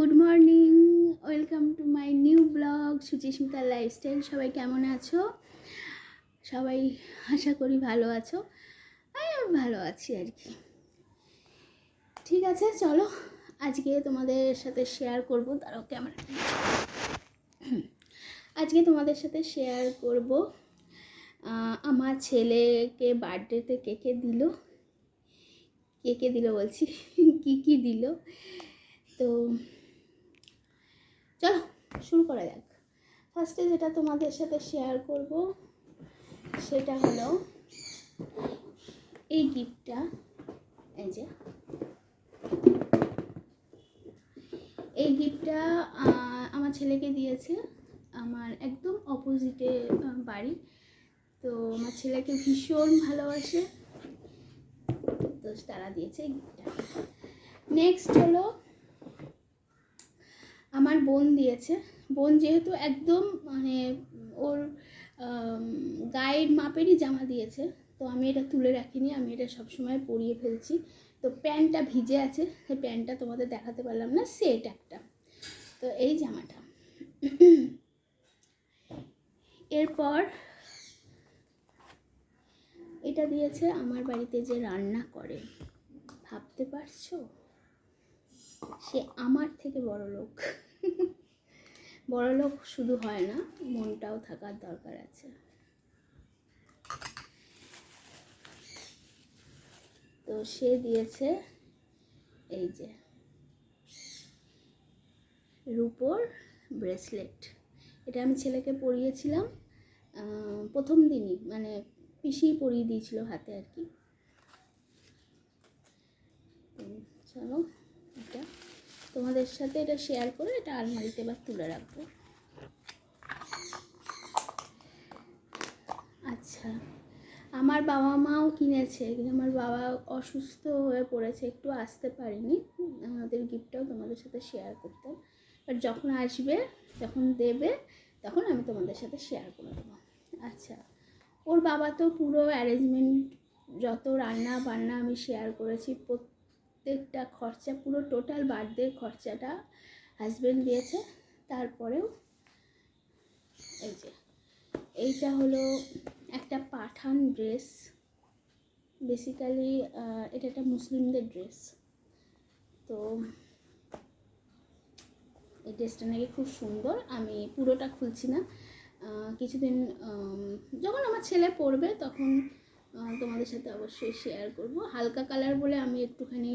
Good morning, welcome to my new blog সুচিস্মিতার lifestyle. সবাই কেমন আছো? সবাই আশা করি ভালো আছো। আমি ভালো আছি আর কি। ঠিক আছে, চলো আজকে তোমাদের সাথে শেয়ার করবো। তারাও কেমন আজকে তোমাদের সাথে শেয়ার করব আমার ছেলেকে বার্থডেতে কেকে দিল বলছি কি দিল। তো চলো শুরু করা যাক। ফার্স্টে যেটা তোমাদের সাথে শেয়ার করব সেটা হলো এই গিফটটা। এই গিফটটা আমার ছেলেকে দিয়েছে। আমার একদম অপোজিটে বাড়ি, তো আমার ছেলেকে ভীষণ ভালোবাসে, তো তারা দিয়েছে এই গিফটটা। নেক্সট হলো আমার বোন দিয়েছে। বোন যেহেতু একদম মানে ওর গায়ের মাপেরই জামা দিয়েছে, তো আমি এটা তুলে রাখিনি, আমি এটা সবসময় পরিয়ে ফেলছি। তো প্যান্টটা ভিজে আছে, সেই প্যান্টটা তোমাদের দেখাতে পারলাম না, সেট একটা। তো এই জামাটা। এরপর এটা দিয়েছে আমার বাড়িতে যে রান্না করে, ভাবতে পারছো? সে আমার থেকে বড় লোক। বড় লোক শুধু হয় না, মনটাও থাকার দরকার আছে। তো সে দিয়েছে এই যে রূপোর ব্রেসলেট। এটা আমি ছেলেকে পরিয়েছিলাম প্রথম দিনই, মানে পিসি পরিয়ে দিয়েছিল হাতে আর কি। চলো এটা তোমাদের সাথে এটা শেয়ার করে এটা আলমারিতে এবার তুলে রাখবো। আচ্ছা, আমার বাবা মাও কিনেছে, কিন্তু আমার বাবা অসুস্থ হয়ে পড়েছে, একটু আসতে পারিনি। আমাদের গিফটটাও তোমাদের সাথে শেয়ার করতাম, বাট যখন আসবে, যখন দেবে, তখন আমি তোমাদের সাথে শেয়ার করে দেবো। আচ্ছা, ওর বাবা তো পুরো অ্যারেঞ্জমেন্ট, যত রান্না বান্না আমি শেয়ার করেছি, প্রত্যেকটা খরচা, পুরো টোটাল বার্থডে খরচাটা হাজব্যান্ড দিয়েছে। তারপরেও এই যে এইটা হলো একটা পাঠান ড্রেস। বেসিক্যালি এটা একটা মুসলিমদের ড্রেস। তো এই ড্রেসটা নাকি খুব সুন্দর। আমি পুরোটা খুলছি না, কিছুদিন যখন আমার ছেলে পড়বে তখন তোমাদের সাথে অবশ্যই শেয়ার করব। হালকা কালার বলে আমি একটুখানি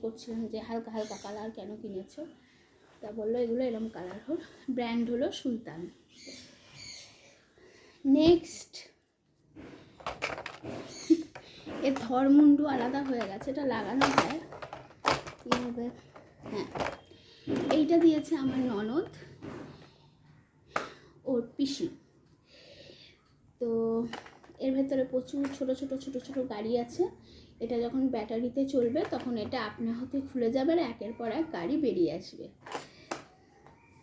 করছিলাম যে হালকা হালকা কালার কেন কিনেছো, তা বললো এগুলো এরকম কালার হোক। ব্র্যান্ড হলো সুলতান। নেক্সট, এর ধরমুন্ডু আলাদা হয়ে গেছে, এটা লাগানো যায় কীভাবে? হ্যাঁ, এইটা দিয়েছে আমার ননদ, ওর পিসি। তো এর ভেতরে প্রচুর ছোট ছোট গাড়ি আছে। এটা যখন ব্যাটারিতে চলবে তখন এটা আপনা হতে খুলে যাবে আর একের পর এক গাড়ি বেরিয়ে আসবে।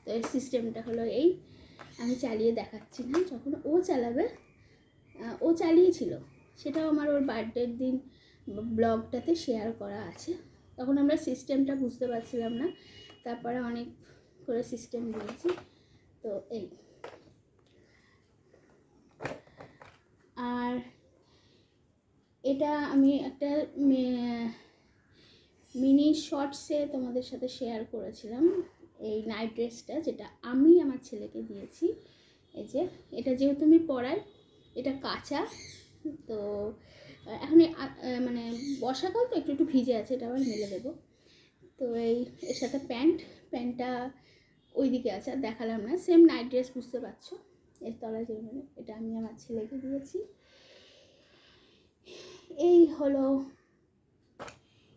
তো এর সিস্টেমটা হলো এই, আমি চালিয়ে দেখাচ্ছি না, যখন ও চালাবে, ও চালিয়েছিল, সেটাও আমার ওর বার্থডের দিন ব্লগটাতে শেয়ার করা আছে। তখন আমরা সিস্টেমটা বুঝতে পারছিলাম না, তারপরে অনেক করে সিস্টেম দিয়েছি। তো এই, আর এটা আমি একটা মিনি শর্টসে তোমাদের সাথে শেয়ার করেছিলাম, এই নাইট ড্রেসটা, যেটা আমি আমার ছেলেকে দিয়েছি। এই যে এটা যেহেতু আমি পরাই, এটা কাঁচা, তো এখন মানে বর্ষাকাল তো একটু ভিজে আছে, এটা আবার মেলে দেবো। তো এই এর সাথে প্যান্টটা ওই দিকে আছে, আর দেখালাম না। সেম নাইট ড্রেস, বুঝতে পারছো, এর তলায় যে এটা আমি আমার ছেলেকে দিয়েছি। এই হলো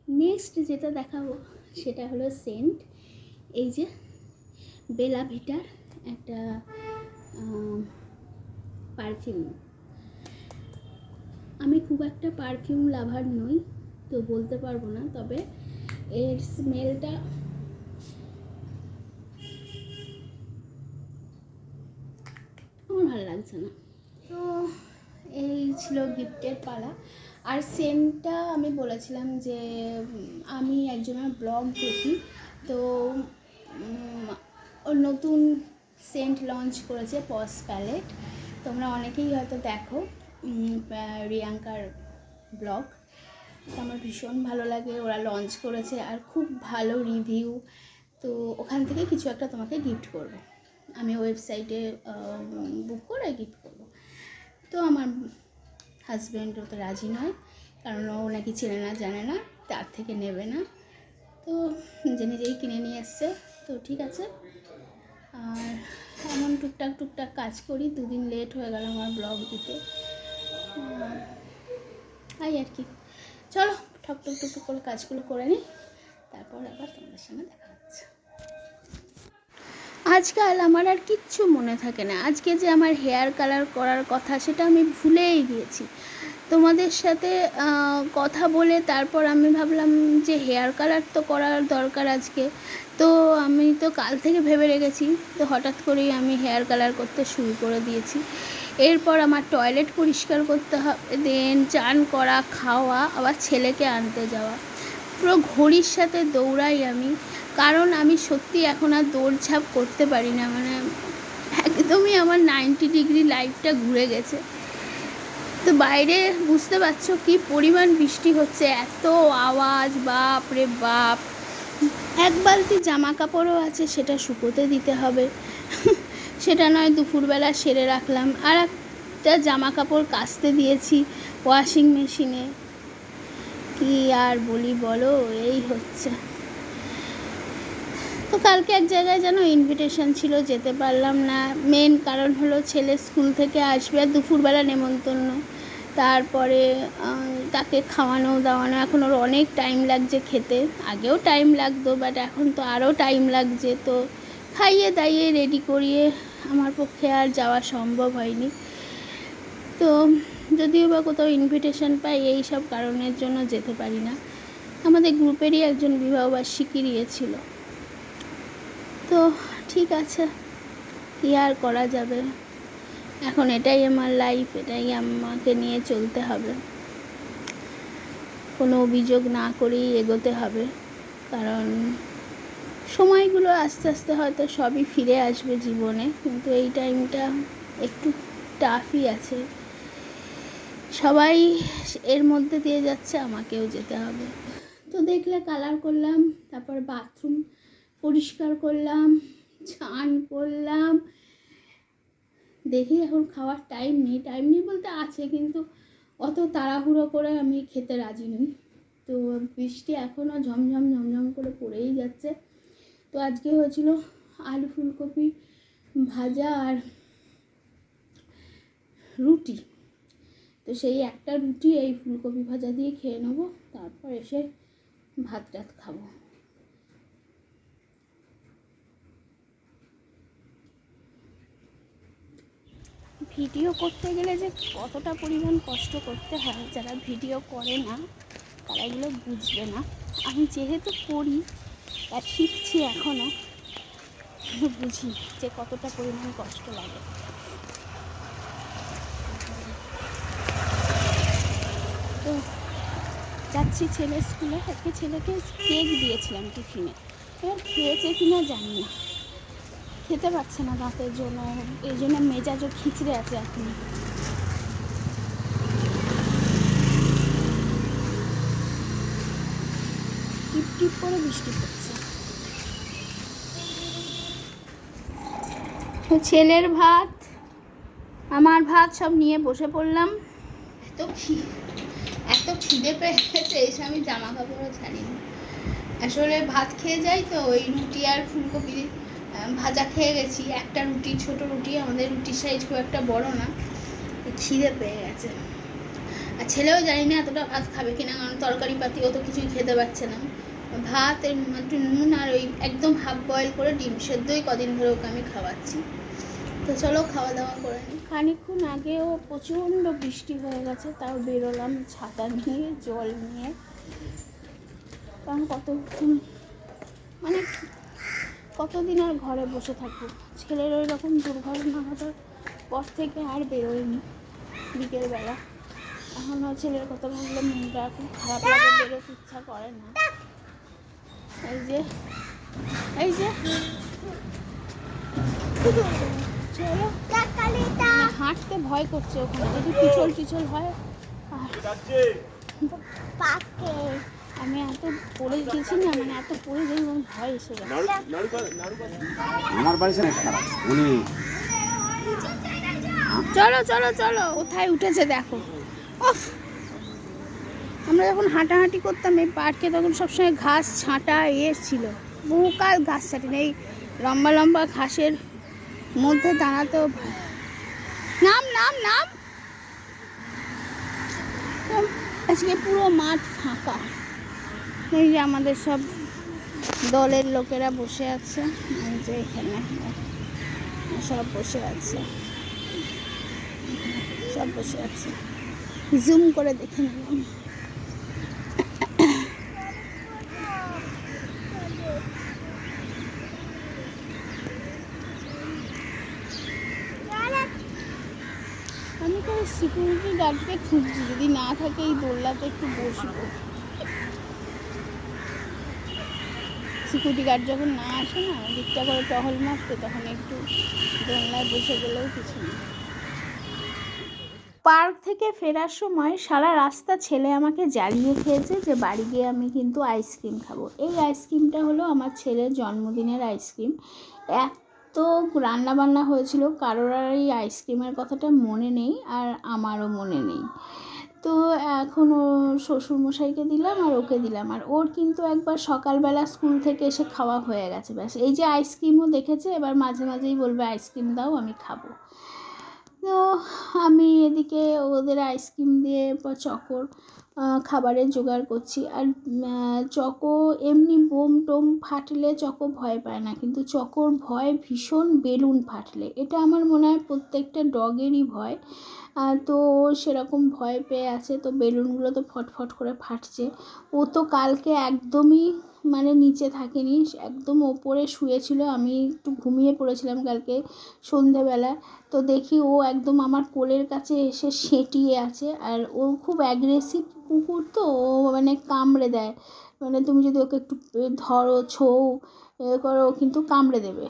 নেক্সট যেটা দেখাবো, সেটা হলো সেন্ট। এই যে বেলা ভিটার একটা পারফিউম। আমি খুব একটা পারফিউম লাভার নই, তো বলতে পারবো না, তবে এর স্মেলটা আমার ভালো লাগছে না। তো এই ছিল গিফটের পালা। আর সেন্টটা আমি বলেছিলাম যে আমি একজনের ব্লগ দেখি, তো ওর নতুন সেন্ট লঞ্চ করেছে পস প্যালেট, তোমরা অনেকেই হয়তো দেখো রিয়াঙ্কার ব্লগ। তো আমার ভীষণ ভালো লাগে, ওরা লঞ্চ করেছে আর খুব ভালো রিভিউ। তো ওখান থেকে কিছু একটা তোমাকে গিফট করব, আমি ওয়েবসাইটে বুক করে গিফট করব। তো আমার হাজব্যান্ড ও তো রাজি নয়, কারণ ও নাকি চেনে না জানে না, তার থেকে নেবে না। তো নিজে নিজেই কিনে নিয়ে এসছে। তো ঠিক আছে, আর এমন টুকটাক কাজ করি। 2 দিন লেট হয়ে গেল আমার ব্লগ দিতে, তাই আর কি। চলো টুকটুক করে কাজগুলো করে নিই, তারপর আবার তোমাদের সঙ্গে দেখা হচ্ছে। আজকাল আমার আর কিচ্ছু মনে থাকে না। আজকে যে আমার হেয়ার কালার করার কথা সেটা আমি ভুলেই গিয়েছি। তোমাদের সাথে কথা বলে তারপর আমি ভাবলাম যে হেয়ার কালার তো করার দরকার আজকে। তো আমি তো কাল থেকে ভেবে রেখেছি, তো হঠাৎ করেই আমি হেয়ার কালার করতে শুরু করে দিয়েছি। এরপর আমার টয়লেট পরিষ্কার করতে হবে, দেন চান করা, খাওয়া, আবার ছেলেকে আনতে যাওয়া। পুরো ঘড়ির সাথে দৌড়াই আমি, কারণ আমি সত্যি এখন আর দৌড়ঝাঁপ করতে পারি না। মানে একদমই আমার 90 ডিগ্রি লাইফটা ঘুরে গেছে। তো বাইরে বুঝতে পারছো কি পরিমাণ বৃষ্টি হচ্ছে, এত আওয়াজ, বাপ রে বাপ। 1 বালতি জামা কাপড়ও আছে, সেটা শুকোতে দিতে হবে। সেটা নয় দুপুরবেলা সেরে রাখলাম, আর একটা জামা কাপড় কাচতে দিয়েছি ওয়াশিং মেশিনে। কি আর বলি বলো, এই হচ্ছে। তো কালকে এক জায়গায় যেন ইনভিটেশন ছিল, যেতে পারলাম না। মেন কারণ হলো ছেলে স্কুল থেকে আসবে, আর দুপুরবেলা নেমন্তন্ন। তারপরে তাকে খাওয়ানো দাওয়ানো, এখন ওর অনেক টাইম লাগছে খেতে। আগেও টাইম লাগতো, বাট এখন তো আরও টাইম লাগছে। তো খাইয়ে দাইয়ে রেডি করিয়ে আমার পক্ষে আর যাওয়া সম্ভব হয়নি। তো যদিও বা কোথাও ইনভিটেশন পাই, এই সব কারণের জন্য যেতে পারি না। আমাদের গ্রুপেরই একজন বিবাহবার্ষিকী ছিল। তো ঠিক আছে, কী আর করা যাবে, এখন এটাই আমার লাইফ, এটাই আমাকে নিয়ে চলতে হবে। কোনো অভিযোগ না করেই এগোতে হবে, কারণ সময়গুলো আস্তে আস্তে হয়তো সবই ফিরে আসবে জীবনে, কিন্তু এই টাইমটা একটু টাফই আছে। সবাই এর মধ্যে দিয়ে যাচ্ছে, আমাকেও যেতে হবে। তো দেখলে কালার করলাম, তারপর বাথরুম পরিষ্কার করলাম, চান করলাম। দেখি এখন খাওয়ার টাইম নেই বলতে আছে, কিন্তু অত তাড়াহুড়ো করে আমি খেতে রাজি নই। তো বৃষ্টি এখনও ঝমঝম করে পড়েই যাচ্ছে। তো আজকে হয়েছিল আলু ফুলকপি ভাজা আর রুটি। তো সেই একটা রুটি এই ফুলকপি ভাজা দিয়ে খেয়ে নেবো, তারপর এসে ভাত টাত খাবো। ভিডিও করতে গেলে যে কতটা পরিমাণ কষ্ট করতে হয়, যারা ভিডিও করে না তারা এগুলো বুঝবে না। আমি যেহেতু করি আর শিখছি এখনও, বুঝি যে কতটা পরিমাণ কষ্ট লাগে। তো যাচ্ছি ছেলের স্কুলে। আজকে ছেলেকে কেক দিয়েছিলাম টিফিনে, এবার খেয়েছে কিনা জানি না, খেতে পারছে না দাঁতের জন্য, এই জন্য মেজাজও খিচড়ে আছে এখন। টিপ টিপ করে বৃষ্টি পড়ছে। তো ছেলের ভাত আমার ভাত সব নিয়ে বসে পড়লাম। এত খিদে পেয়ে গেছে, এসে আমি জামা কাপড়ও ছাড়িনি। আসলে ভাত খেয়ে যাই তো, ওই রুটি আর ফুলকপি ভাজা খেয়ে গেছি। একটা রুটি, ছোট রুটি, আমাদের রুটির সাইজ খুব একটা বড় না। খিদে পেয়ে গেছে, আর ছেলেও জানি না এতটা ভাত খাবে কিনা, কারণ তরকারি পাতিও তো কিছুই খেতে পারছে না। ভাত একটু নুন আর ওই একদম হাফ বয়েল করে ডিম সেদ্ধই কদিন ধরে ওকে আমি খাওয়াচ্ছি। তো চলো খাওয়া দাওয়া করে নিই। খানিকক্ষণ আগেও প্রচণ্ড বৃষ্টি হয়ে গেছে, তাও বেরোলাম ছাতা নিয়ে, জল নিয়ে। কারণ কতদিন আর ঘরে বসে থাকবো। ছেলের ওই রকম দুর্ঘটনা ঘটার পর থেকে আর বেরোয়নি বিকেলবেলা। এখনও ছেলের কথা ভাবলে মনটা এখন খারাপ লাগে, বেরোতে ইচ্ছা করে না। এই যে এই যে চলো, হাঁটতে ভয় করছে ওখানে যদি পিছল টিছল হয়। আমি এত পড়ে গেছি না, মানে এত পড়ে যাই আমার ভয় এসে গেছে। আমার বাড়িতে উনি চলো চলো চলো, কোথায় উঠেছে দেখো। ওফ, আমরা যখন হাঁটাহাঁটি করতাম এই পার্কে তখন সবসময় ঘাস ছাঁটা ছিল, বহুকাল ঘাস ছাঁটি এই লম্বা লম্বা ঘাসের মধ্যে দাঁড়াতেও ভয়। নাম নাম নাম। আজকে পুরো মাঠ ফাঁকা, এই যে আমাদের সব দলের লোকেরা বসে আছে, এই যে এখানে সব বসে আছে, সব বসে আছে। জুম করে দেখে নিলাম। আমি তো সিকিউরিটি গার্ডকে খুঁজছি, যদি না থাকে এই দোলনাতে একটু বসবো। সিকিউরিটি গার্ড যখন না আসে না দিকটা করে টহল মারতে, তখন একটু দোলনায় বসে গেলেও কিছু নেই। পার্ক থেকে ফেরার সময় সারা রাস্তা ছেলে আমাকে জ্বালিয়ে খেয়েছে যে বাড়ি গিয়ে আমি কিন্তু আইসক্রিম খাবো। এই আইসক্রিমটা হলো আমার ছেলের জন্মদিনের আইসক্রিম। এত রান্নাবান্না হয়েছিল, কারোর আর এই আইসক্রিমের কথাটা মনে নেই, আর আমারও মনে নেই। তো এখন ও শ্বশুরমশাইকে দিলাম আর ওকে দিলাম, আর ওর কিন্তু একবার সকালবেলা স্কুল থেকে এসে খাওয়া হয়ে গেছে। ব্যাস, এই যে আইসক্রিমও দেখেছে, এবার মাঝে মাঝেই বলবে আইসক্রিম দাও আমি খাবো। তো আমি এদিকে ওদের আইসক্রিম দিয়ে চকোর খাবারের জোগাড় করছি। আর চকো এমনি বোম টোম ফাটলে চকো ভয় পায় না, কিন্তু চকোর ভয় ভীষণ বেলুন ফাটলে। এটা আমার মনে হয় প্রত্যেকটা ডগেরই ভয়। তো সেরকম ভয় পেয়ে আছে, তো বেলুনগুলো তো ফটফট করে ফাটছে। ও তো কালকে একদমই মানে নিচে থাকেনি, একদম ওপরে শুয়েছিল। আমি একটু ঘুমিয়ে পড়েছিলাম কালকে সন্ধেবেলা, তো দেখি ও একদম আমার কোলের কাছে এসে সেঁটিয়ে আছে। আর ও খুব অ্যাগ্রেসিভ কুকুর, তো ও মানে কামড়ে দেয়, মানে তুমি যদি ওকে একটু ধরো ছোও করো কিন্তু কামড়ে দেবে।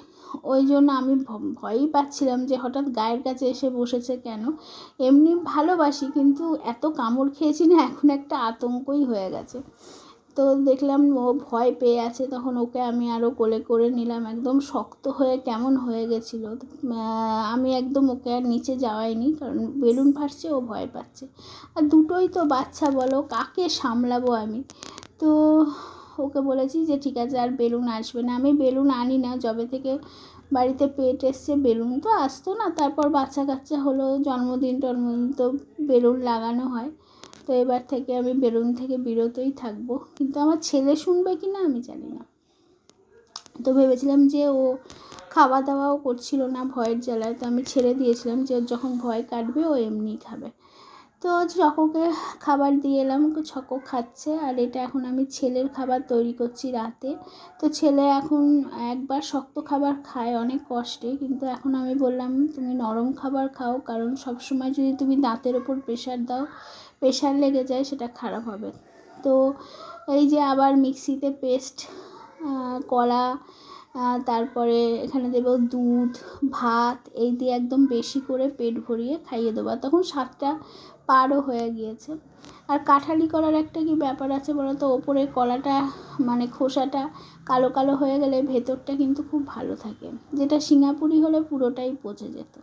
ওই জন্য আমি ভয়ই পাচ্ছিলাম যে হঠাৎ গায়ের কাছে এসে বসেছে কেন। এমনি ভালোবাসি, কিন্তু এত কামড় খেয়েছি না, এখন একটা আতঙ্কই হয়ে গেছে। তো দেখলাম ও ভয় পেয়ে আছে, তখন ওকে আমি আরও কোলে করে নিলাম। একদম শক্ত হয়ে কেমন হয়ে গেছিলো। আমি একদম ওকে আর নিচে যাওয়াইনি, কারণ বেলুন ফাটছে, ও ভয় পাচ্ছে। আর দুটোই তো বাচ্চা, বলো কাকে সামলাবো আমি। তো ওকে বলেছি যে ঠিক আছে আর বেলুন আসবে না। আমি বেলুন আনি না, যবে থেকে বাড়িতে পেট এসছে বেলুন তো আসতো না। তারপর বাচ্চা কাচ্চা হলো, জন্মদিন তো বেলুন লাগানো হয়। তো এবার থেকে আমি বেলুন থেকে বিরতই থাকবো, কিন্তু আমার ছেলে শুনবে কি না আমি জানি না। তো ভেবেছিলাম যে ও খাওয়া দাওয়াও করছিল না ভয়ের জ্বালায়, তো আমি ছেড়ে দিয়েছিলাম যে যখন ভয় কাটবে ও এমনিই খাবে। তো চকোকে খাবার দিয়ে এলাম, চকো খাচ্ছে। আর এটা এখন আমি ছেলের খাবার তৈরি করছি রাতে। তো ছেলে এখন একবার শক্ত খাবার খায় অনেক কষ্টে, কিন্তু এখন আমি বললাম তুমি নরম খাবার খাও, কারণ সবসময় যদি তুমি দাঁতের ওপর প্রেশার দাও, প্রেশার লেগে যায়, সেটা খারাপ হবে। তো এই যে আবার মিক্সিতে পেস্ট, কলা, তারপরে এখানে দেবো দুধ, ভাত, এই দিয়ে একদম বেশি করে পেট ভরিয়ে খাইয়ে দেবো। তখন 7টা পারও হয়ে গিয়েছে। আর কাঠালি কলার একটা কি ব্যাপার আছে বলো তো, ওপরে কলাটা মানে খোসাটা কালো কালো হয়ে গেলে ভেতরটা কিন্তু খুব ভালো থাকে, যেটা সিঙ্গাপুরি হলে পুরোটাই পচে যেত।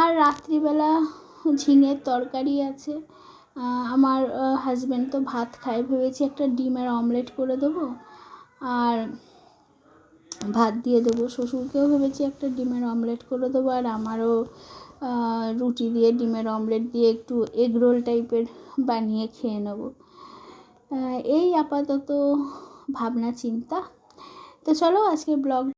আর রাত্রিবেলা ঝিঙের তরকারি আছে। আমার হাজব্যান্ড তো ভাত খায়, ভেবেছি একটা ডিমের অমলেট করে দেবো আর ভাত দিয়ে দেবো। শ্বশুরকেও ভেবেছি একটা ডিমের অমলেট করে দেবো, আর আমারও রুটি দিয়ে ডিমের অমলেট দিয়ে একটু এগ রোল টাইপের বানিয়ে খেয়ে নেব। এই আপাতত ভাবনা চিন্তা। তো চলো আজকে ব্লগ